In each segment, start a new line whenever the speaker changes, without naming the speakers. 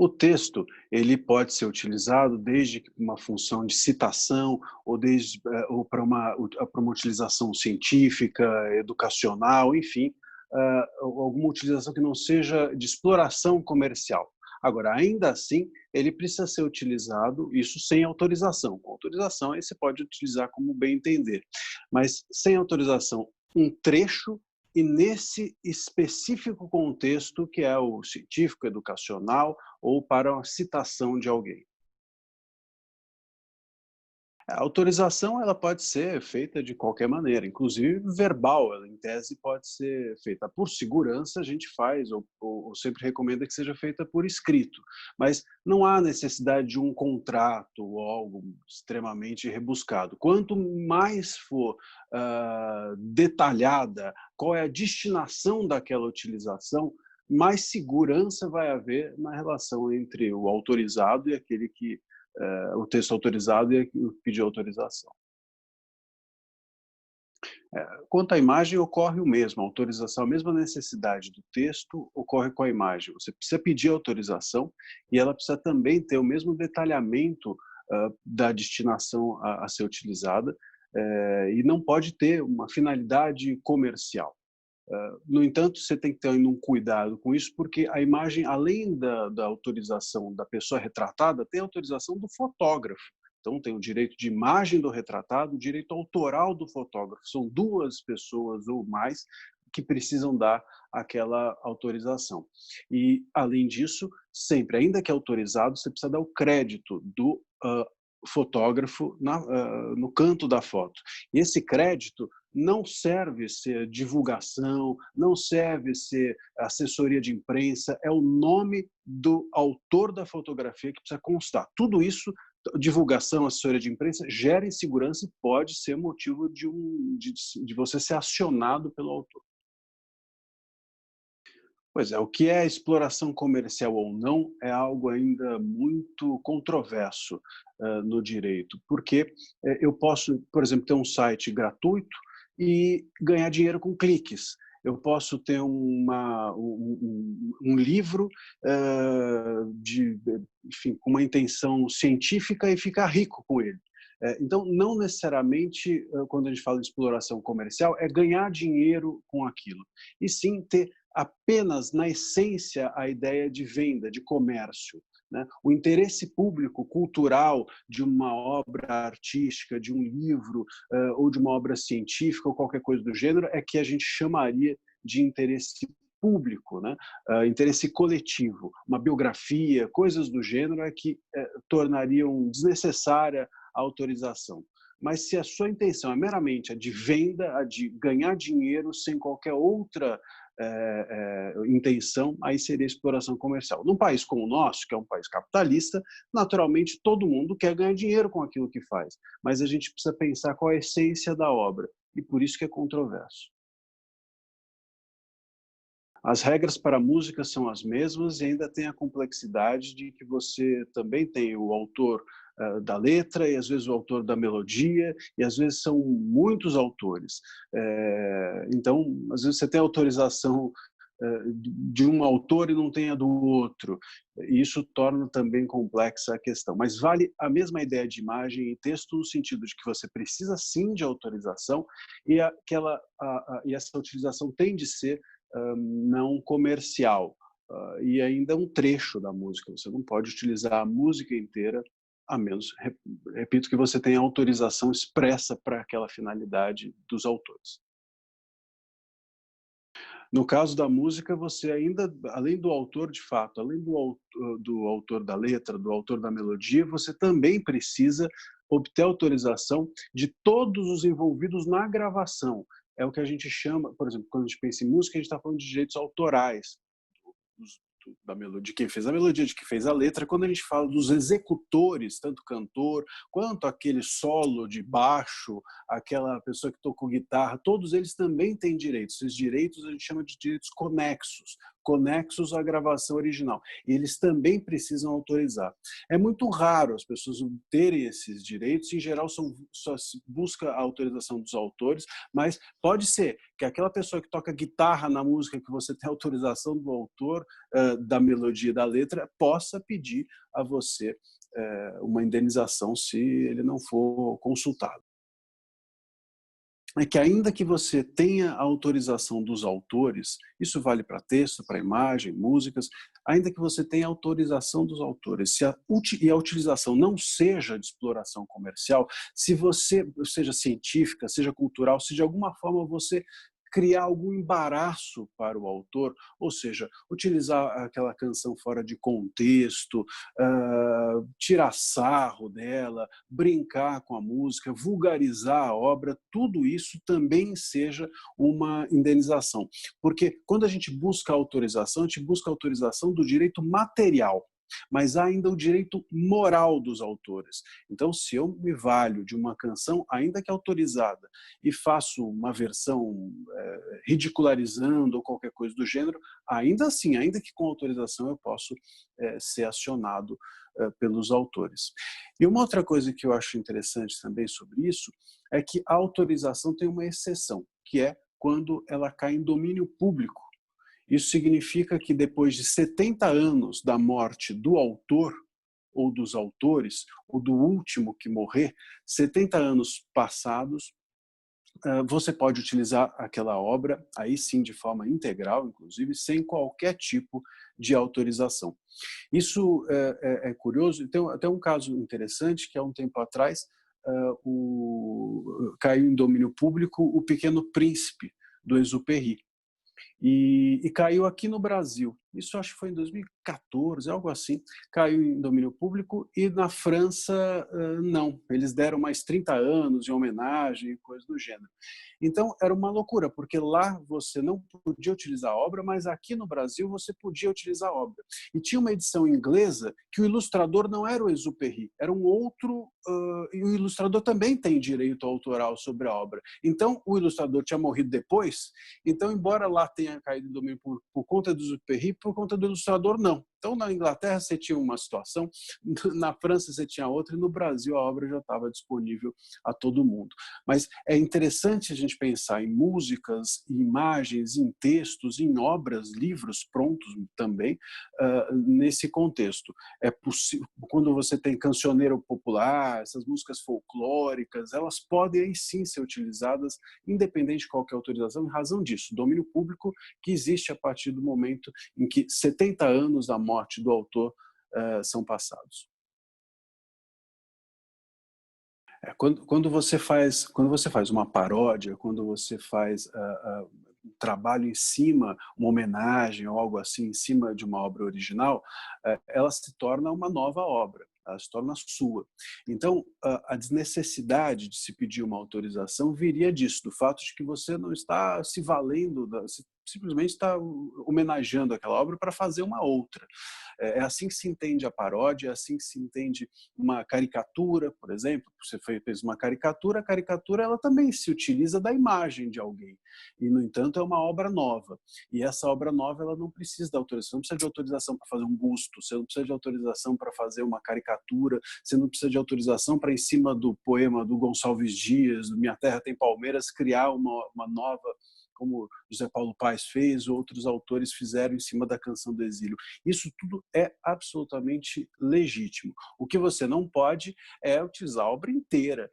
O texto, ele pode ser utilizado desde uma função de citação ou desde ou para uma utilização científica, educacional, enfim, alguma utilização que não seja de exploração comercial. Agora, ainda assim, ele precisa ser utilizado, isso sem autorização. Com autorização, aí você pode utilizar como bem entender. Mas sem autorização, um trecho e nesse específico contexto que é o científico, educacional ou para uma citação de alguém. A autorização ela pode ser feita de qualquer maneira, inclusive verbal, ela em tese pode ser feita por segurança, a gente faz ou sempre recomenda que seja feita por escrito, mas não há necessidade de um contrato ou algo extremamente rebuscado. Quanto mais for detalhada qual é a destinação daquela utilização, mais segurança vai haver na relação entre o autorizado e aquele que o texto autorizado e o que pediu autorização. Quanto à imagem, ocorre o mesmo, a autorização, a mesma necessidade do texto ocorre com a imagem. Você precisa pedir autorização e ela precisa também ter o mesmo detalhamento da destinação a ser utilizada e não pode ter uma finalidade comercial. No entanto, você tem que ter ainda um cuidado com isso, porque a imagem, além da autorização da pessoa retratada, tem a autorização do fotógrafo. Então, tem o direito de imagem do retratado, o direito autoral do fotógrafo. São duas pessoas ou mais que precisam dar aquela autorização. E, além disso, sempre, ainda que autorizado, você precisa dar o crédito do fotógrafo no canto da foto. E esse crédito não serve ser divulgação, não serve ser assessoria de imprensa, é o nome do autor da fotografia que precisa constar. Tudo isso, divulgação, assessoria de imprensa, gera insegurança e pode ser motivo de você ser acionado pelo autor. Pois é, o que é exploração comercial ou não é algo ainda muito controverso no direito, porque eu posso, por exemplo, ter um site gratuito e ganhar dinheiro com cliques. Eu posso ter um livro enfim, com uma intenção científica e ficar rico com ele. Então, não necessariamente, quando a gente fala de exploração comercial, é ganhar dinheiro com aquilo, e sim ter apenas na essência a ideia de venda, de comércio, né? O interesse público, cultural de uma obra artística, de um livro ou de uma obra científica ou qualquer coisa do gênero é que a gente chamaria de interesse público, né? Interesse coletivo, uma biografia, coisas do gênero é que tornariam desnecessária a autorização. Mas se a sua intenção é meramente a de venda, a de ganhar dinheiro sem qualquer outra intenção, aí seria exploração comercial. Num país como o nosso, que é um país capitalista, naturalmente todo mundo quer ganhar dinheiro com aquilo que faz, mas a gente precisa pensar qual é a essência da obra, e por isso que é controverso. As regras para a música são as mesmas e ainda tem a complexidade de que você também tem o autor da letra e às vezes o autor da melodia e às vezes são muitos autores. Então, às vezes você tem autorização de um autor e não tem a do outro. E isso torna também complexa a questão. Mas vale a mesma ideia de imagem e texto no sentido de que você precisa sim de autorização e, e essa utilização tem de ser não comercial, e ainda um trecho da música. Você não pode utilizar a música inteira, a menos, repito, que você tenha autorização expressa para aquela finalidade dos autores. No caso da música, você ainda, além do autor de fato, além do autor da letra, do autor da melodia, você também precisa obter autorização de todos os envolvidos na gravação. É o que a gente chama, por exemplo, quando a gente pensa em música, a gente está falando de direitos autorais, da melodia, de quem fez a melodia, de quem fez a letra. Quando a gente fala dos executores, tanto cantor quanto aquele solo de baixo, aquela pessoa que tocou guitarra, todos eles também têm direitos. Esses direitos a gente chama de direitos conexos, conexos à gravação original. E eles também precisam autorizar. É muito raro as pessoas terem esses direitos, em geral só se busca a autorização dos autores, mas pode ser que aquela pessoa que toca guitarra na música que você tem autorização do autor, da melodia e da letra, possa pedir a você uma indenização se ele não for consultado. É que ainda que você tenha a autorização dos autores, isso vale para texto, para imagem, músicas, ainda que você tenha a autorização dos autores, e a utilização não seja de exploração comercial, se você, seja científica, seja cultural, se de alguma forma você criar algum embaraço para o autor, ou seja, utilizar aquela canção fora de contexto, tirar sarro dela, brincar com a música, vulgarizar a obra, tudo isso também seja uma indenização. Porque quando a gente busca autorização, a gente busca autorização do direito material, mas há ainda o direito moral dos autores. Então, se eu me valho de uma canção, ainda que autorizada, e faço uma versão ridicularizando ou qualquer coisa do gênero, ainda assim, ainda que com autorização, eu posso ser acionado pelos autores. E uma outra coisa que eu acho interessante também sobre isso é que a autorização tem uma exceção, que é quando ela cai em domínio público. Isso significa que depois de 70 anos da morte do autor, ou dos autores, ou do último que morrer, 70 anos passados, você pode utilizar aquela obra, aí sim de forma integral, inclusive, sem qualquer tipo de autorização. Isso é curioso, tem até um caso interessante, que há um tempo atrás caiu em domínio público O Pequeno Príncipe, do Exupéry. E caiu aqui no Brasil. Isso acho que foi em 2014, algo assim. Caiu em domínio público e na França não. Eles deram mais 30 anos de homenagem e coisa do gênero. Então era uma loucura, porque lá você não podia utilizar a obra, mas aqui no Brasil você podia utilizar a obra. E tinha uma edição inglesa que o ilustrador não era o Exupéry, era um outro, e o ilustrador também tem direito autoral sobre a obra. Então o ilustrador tinha morrido depois, então embora lá tenha caído em domínio por conta do Exupéry, por conta do ilustrador não. Então na Inglaterra você tinha uma situação, na França você tinha outra e no Brasil a obra já estava disponível a todo mundo. Mas é interessante a gente pensar em músicas, em imagens, em textos, em obras, livros prontos também, nesse contexto. É possível, quando você tem cancioneiro popular, essas músicas folclóricas, elas podem aí sim ser utilizadas, independente de qualquer autorização, em razão disso, domínio público que existe a partir do momento em que 70 anos da morte do autor são passados. Quando você faz uma paródia, quando você faz um trabalho em cima, uma homenagem ou algo assim, em cima de uma obra original, ela se torna uma nova obra, ela se torna sua. Então, a desnecessidade de se pedir uma autorização viria disso, do fato de que você não está se valendo, simplesmente está homenageando aquela obra para fazer uma outra. É assim que se entende a paródia, é assim que se entende uma caricatura, por exemplo. Você fez uma caricatura, a caricatura ela também se utiliza da imagem de alguém. E, no entanto, é uma obra nova. E essa obra nova ela não precisa de autorização. Você não precisa de autorização para fazer um busto, você não precisa de autorização para fazer uma caricatura, você não precisa de autorização para, em cima do poema do Gonçalves Dias, do Minha Terra Tem Palmeiras, criar uma nova, como José Paulo Paes fez, outros autores fizeram em cima da Canção do Exílio. Isso tudo é absolutamente legítimo. O que você não pode é utilizar a obra inteira,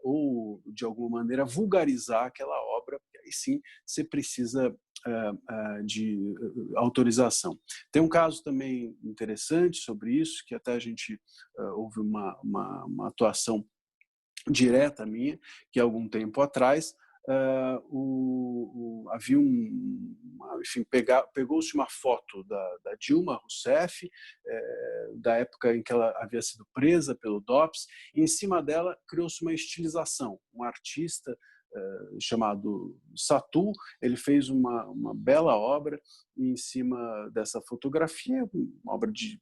ou, de alguma maneira, vulgarizar aquela obra, porque aí sim você precisa de autorização. Tem um caso também interessante sobre isso, que até a gente houve uma atuação direta minha, que algum tempo atrás havia enfim, pegou-se uma foto da Dilma Rousseff, da época em que ela havia sido presa pelo DOPS, e em cima dela criou-se uma estilização. Um artista chamado Satu, ele fez uma bela obra em cima dessa fotografia, uma obra de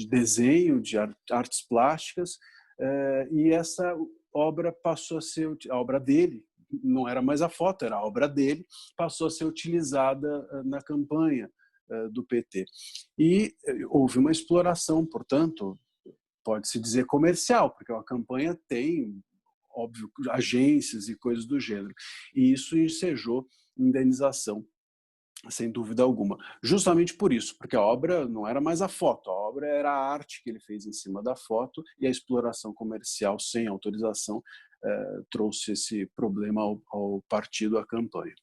desenho, de artes plásticas, e essa obra passou a ser a obra dele, não era mais a foto, era a obra dele, passou a ser utilizada na campanha do PT. E houve uma exploração, portanto, pode-se dizer comercial, porque a campanha tem, óbvio, agências e coisas do gênero. E isso ensejou indenização, sem dúvida alguma. Justamente por isso, porque a obra não era mais a foto, a obra era a arte que ele fez em cima da foto, e a exploração comercial sem autorização trouxe esse problema ao partido, à campanha.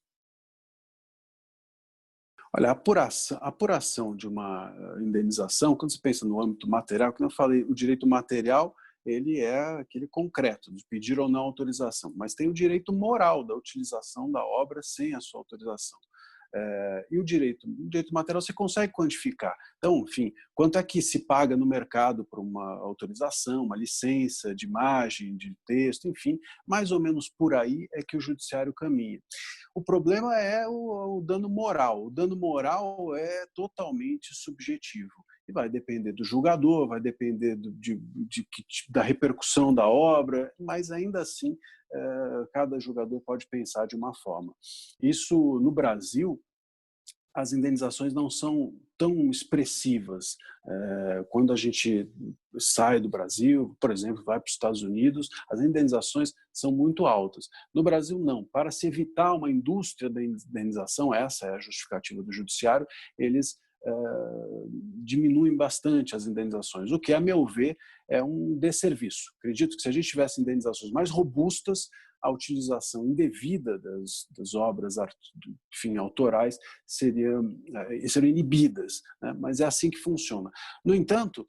Olha, a apuração de uma indenização, quando você pensa no âmbito material, como eu falei, o direito material ele é aquele concreto, de pedir ou não autorização, mas tem o direito moral da utilização da obra sem a sua autorização. E o direito material você consegue quantificar. Então, enfim, quanto é que se paga no mercado por uma autorização, uma licença de imagem, de texto, enfim, mais ou menos por aí é que o judiciário caminha. O problema é o dano moral. O dano moral é totalmente subjetivo e vai depender do julgador, vai depender da repercussão da obra, mas ainda assim cada jogador pode pensar de uma forma. Isso, no Brasil, as indenizações não são tão expressivas. Quando a gente sai do Brasil, por exemplo, vai para os Estados Unidos, as indenizações são muito altas. No Brasil, não. Para se evitar uma indústria da indenização, essa é a justificativa do judiciário, eles diminuem bastante as indenizações, o que, a meu ver, é um desserviço. Acredito que se a gente tivesse indenizações mais robustas, a utilização indevida das obras, enfim, autorais seriam inibidas, né? Mas é assim que funciona. No entanto,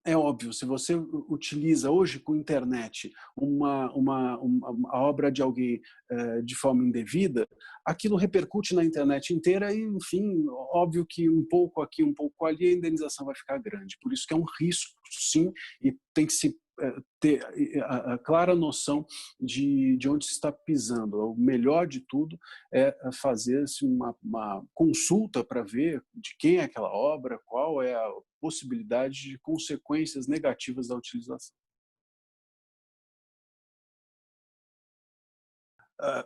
é óbvio, se você utiliza hoje com internet a obra de alguém de forma indevida, aquilo repercute na internet inteira e, enfim, óbvio que um pouco aqui, um pouco ali, a indenização vai ficar grande. Por isso que é um risco, sim, e tem que se ter a clara noção de onde se está pisando. O melhor de tudo é fazer-se uma consulta para ver de quem é aquela obra, qual é a possibilidade de consequências negativas da utilização.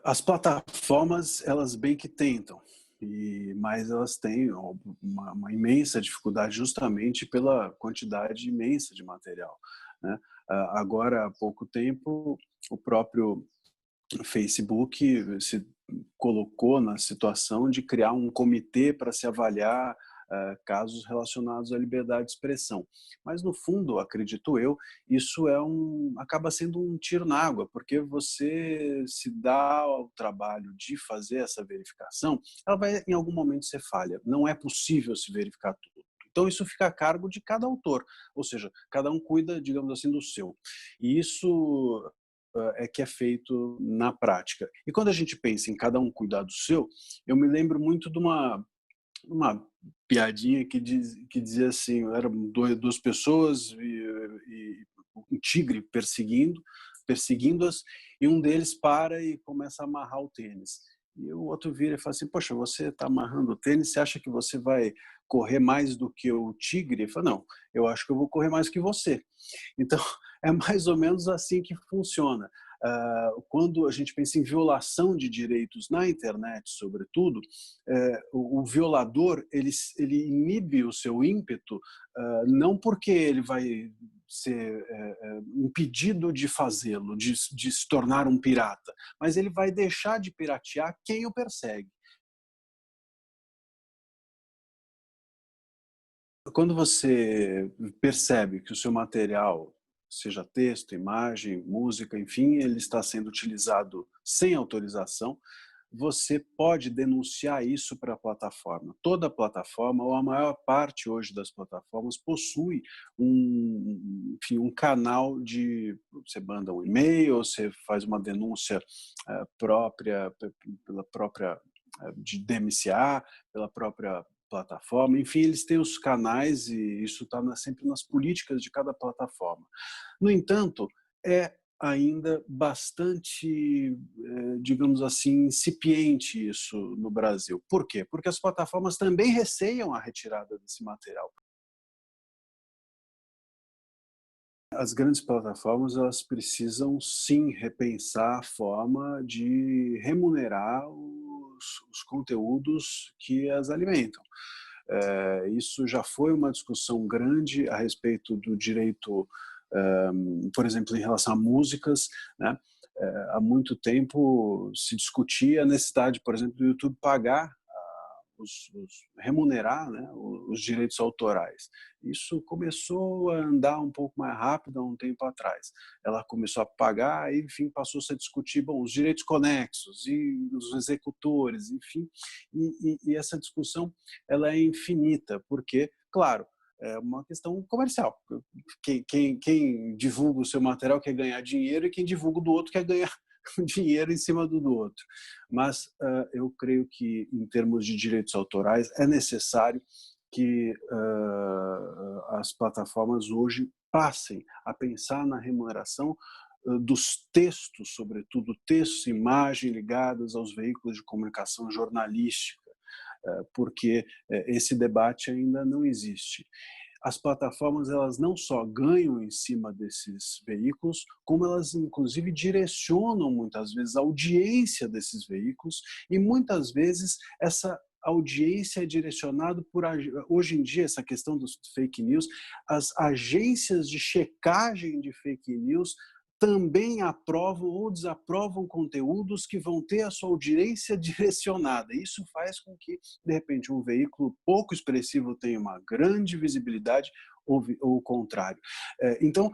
As plataformas, elas bem que tentam, mas elas têm uma imensa dificuldade justamente pela quantidade imensa de material, né? Agora, há pouco tempo, o próprio Facebook se colocou na situação de criar um comitê para se avaliar casos relacionados à liberdade de expressão. Mas, no fundo, acredito eu, isso acaba sendo um tiro na água, porque você se dá ao trabalho de fazer essa verificação, ela vai em algum momento ser falha. Não é possível se verificar tudo. Então, isso fica a cargo de cada autor, ou seja, cada um cuida, digamos assim, do seu. E isso é que é feito na prática. E quando a gente pensa em cada um cuidar do seu, eu me lembro muito de uma piadinha que dizia assim, eram duas pessoas e um tigre perseguindo-as, e um deles para e começa a amarrar o tênis. E o outro vira e fala assim, poxa, você está amarrando o tênis, você acha que você vai correr mais do que o tigre? Ele fala, não, eu acho que eu vou correr mais que você. Então, é mais ou menos assim que funciona. Quando a gente pensa em violação de direitos na internet, sobretudo, o violador ele inibe o seu ímpeto não porque ele vai ser impedido de fazê-lo, de se tornar um pirata, mas ele vai deixar de piratear quem o persegue. Quando você percebe que o seu material, seja texto, imagem, música, enfim, ele está sendo utilizado sem autorização, você pode denunciar isso para a plataforma. Toda plataforma, ou a maior parte hoje das plataformas, possui enfim, um canal de... Você manda um e-mail, você faz uma denúncia própria, pela própria de DMCA, pela própria plataforma, enfim, eles têm os canais e isso está sempre nas políticas de cada plataforma. No entanto, é ainda bastante, digamos assim, incipiente isso no Brasil. Por quê? Porque as plataformas também receiam a retirada desse material. As grandes plataformas, elas precisam sim repensar a forma de remunerar os conteúdos que as alimentam. Isso já foi uma discussão grande a respeito do direito, por exemplo, em relação a músicas, né? Há muito tempo se discutia a necessidade, por exemplo, do YouTube pagar remunerar, né, os direitos autorais. Isso começou a andar um pouco mais rápido há um tempo atrás. Ela começou a pagar e, enfim, passou-se a discutir, bom, os direitos conexos e os executores, enfim, e essa discussão ela é infinita, porque, claro, é uma questão comercial. Quem divulga o seu material quer ganhar dinheiro e quem divulga o do outro quer ganhar dinheiro em cima do outro. Mas eu creio que, em termos de direitos autorais, é necessário que as plataformas hoje passem a pensar na remuneração dos textos, sobretudo textos e imagem ligados aos veículos de comunicação jornalística, porque esse debate ainda não existe. As plataformas elas não só ganham em cima desses veículos, como elas inclusive direcionam muitas vezes a audiência desses veículos e muitas vezes essa audiência é direcionada por, hoje em dia, essa questão dos fake news, as agências de checagem de fake news também aprovam ou desaprovam conteúdos que vão ter a sua audiência direcionada. Isso faz com que, de repente, um veículo pouco expressivo tenha uma grande visibilidade ou o contrário. Então,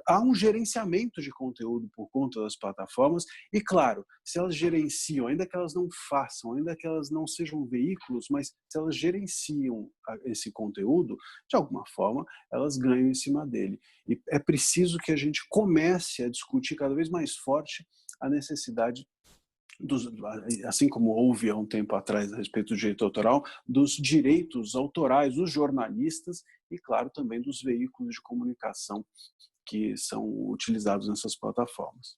há um gerenciamento de conteúdo por conta das plataformas e, claro, se elas gerenciam, ainda que elas não façam, ainda que elas não sejam veículos, mas se elas gerenciam esse conteúdo, de alguma forma, elas ganham em cima dele. E é preciso que a gente comece a discutir cada vez mais forte a necessidade assim como houve há um tempo atrás a respeito do direito autoral, dos direitos autorais dos jornalistas e, claro, também dos veículos de comunicação que são utilizados nessas plataformas.